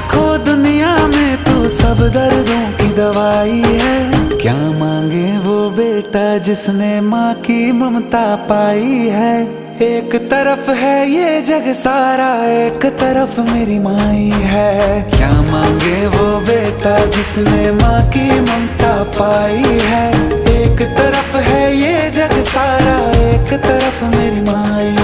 लाखों दुनिया में तू सब दर्दों की दवाई है। क्या मांगे वो बेटा जिसने माँ की ममता पाई है। एक तरफ है ये जग सारा, एक तरफ मेरी माई है। क्या मांगे वो बेटा जिसने माँ की ममता पाई है। एक तरफ है ये जग सारा, एक तरफ मेरी माई